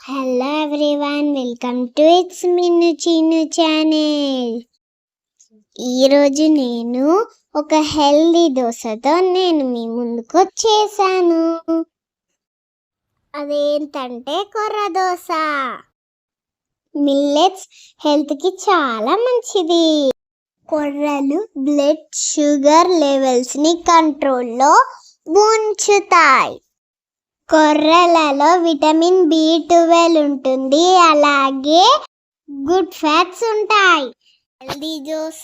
Hello everyone, welcome to it's Minnu Chinnu channel. ఈరోజు నేను ఒక హెల్దీ దోశతో మీ ముందుకు వచ్చేసాను. అదేంటంటే కొర్ర దోశ. మిల్లెట్స్ హెల్త్కి చాలా మంచిది. కొర్రలు బ్లడ్ షుగర్ లెవెల్స్ని కంట్రోల్లో ఉంచుతాయి. కొర్రలలో విటమిన్ B12 ఉంటుంది, అలాగే గుడ్ ఫ్యాట్స్ ఉంటాయి. హెల్దీ దోశ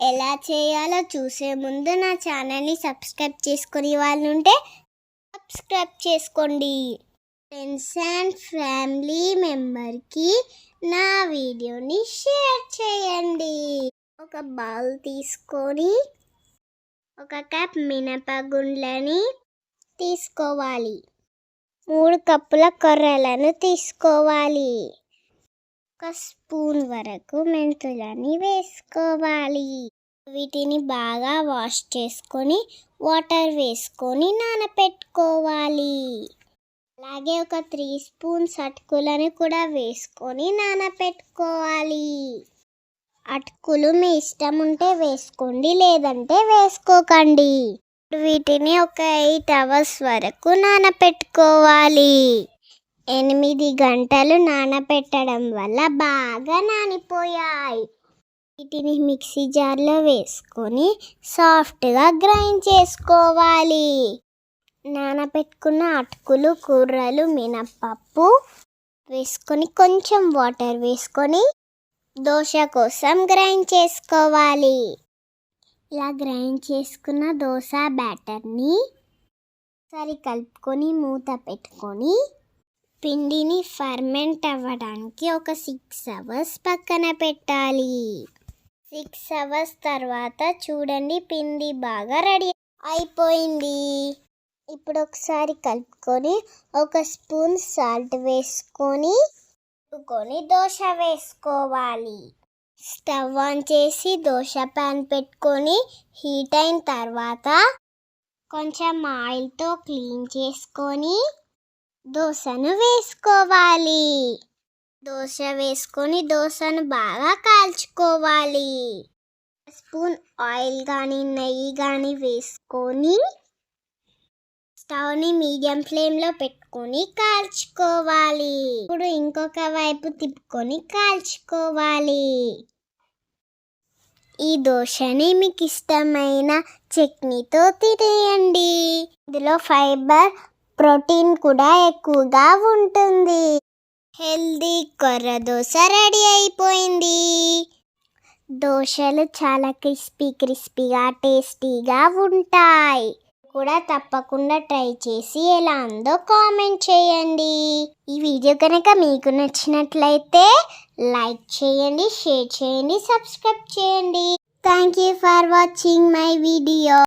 ఎలా చేయాలో చూసే ముందు నా ఛానల్ని సబ్స్క్రైబ్ చేసుకునే వాళ్ళు ఉంటే సబ్స్క్రైబ్ చేసుకోండి. ఫ్రెండ్స్ అండ్ ఫ్యామిలీ మెంబర్కి నా వీడియోని షేర్ చేయండి. ఒక బౌల్ తీసుకొని ఒక కప్ మినపగుండ్లని తీసుకోవాలి. 3 కప్పుల కొర్రలను తీసుకోవాలి. 1 స్పూన్ వరకు మెంతులని వేసుకోవాలి. వీటిని బాగా వాష్ చేసుకొని వాటర్ వేసుకొని నానబెట్టుకోవాలి. అలాగే ఒక 3 స్పూన్స్ అటుకులను కూడా వేసుకొని నానబెట్టుకోవాలి. అటుకులు మీ ఇష్టం ఉంటే వేసుకోండి, లేదంటే వేసుకోకండి. వీటిని ఒక 8 అవర్స్ వరకు నానబెట్టుకోవాలి. 8 గంటలు నానబెట్టడం వల్ల బాగా నానిపోయాయి. వీటిని మిక్సీ జార్లో వేసుకొని సాఫ్ట్గా గ్రైండ్ చేసుకోవాలి. నానబెట్టుకున్న అటుకులు, కొర్రలు, మినపప్పు వేసుకొని కొంచెం వాటర్ వేసుకొని దోశ కోసం గ్రైండ్ చేసుకోవాలి. ఇలా గ్రైండ్ చేసుకున్న దోశ బ్యాటర్ని ఒకసారి కలుపుకొని మూత పెట్టుకొని పిండిని ఫర్మెంట్ అవ్వడానికి ఒక 6 అవర్స్ పక్కన పెట్టాలి. 6 అవర్స్ తర్వాత చూడండి, పిండి బాగా రెడీ అయిపోయింది. ఇప్పుడు ఒకసారి కలుపుకొని 1 స్పూన్ సాల్ట్ వేసుకొని దోశ వేసుకోవాలి. స్టవ్ ఆన్ చేసి దోశ ప్యాన్ పెట్టుకొని హీట్ అయిన తర్వాత కొంచెం ఆయిల్తో క్లీన్ చేసుకొని దోశను వేసుకోవాలి. దోశ వేసుకొని దోశను బాగా కాల్చుకోవాలి. 1 స్పూన్ ఆయిల్ కానీ నెయ్యి కానీ వేసుకొని స్టవ్ని మీడియం ఫ్లేమ్లో పెట్టుకొని కాల్చుకోవాలి. ఇప్పుడు ఇంకొక వైపు తిప్పుకొని కాల్చుకోవాలి. ఈ దోశని మీకు ఇష్టమైన చట్నీతో తినేయండి. ఇందులో ఫైబర్, ప్రోటీన్ కూడా ఎక్కువగా ఉంటుంది. హెల్దీ కొర్ర దోశ రెడీ అయిపోయింది. దోశలు చాలా క్రిస్పీగా టేస్టీగా ఉంటాయి. కూడా తప్పకుండా ట్రై చేసి ఎలా ఉందో కామెంట్ చేయండి. ఈ వీడియో కనుక మీకు నచ్చినట్లయితే లైక్ చేయండి, షేర్ చేయండి, సబ్స్క్రైబ్ చేయండి. Thank you for watching my video.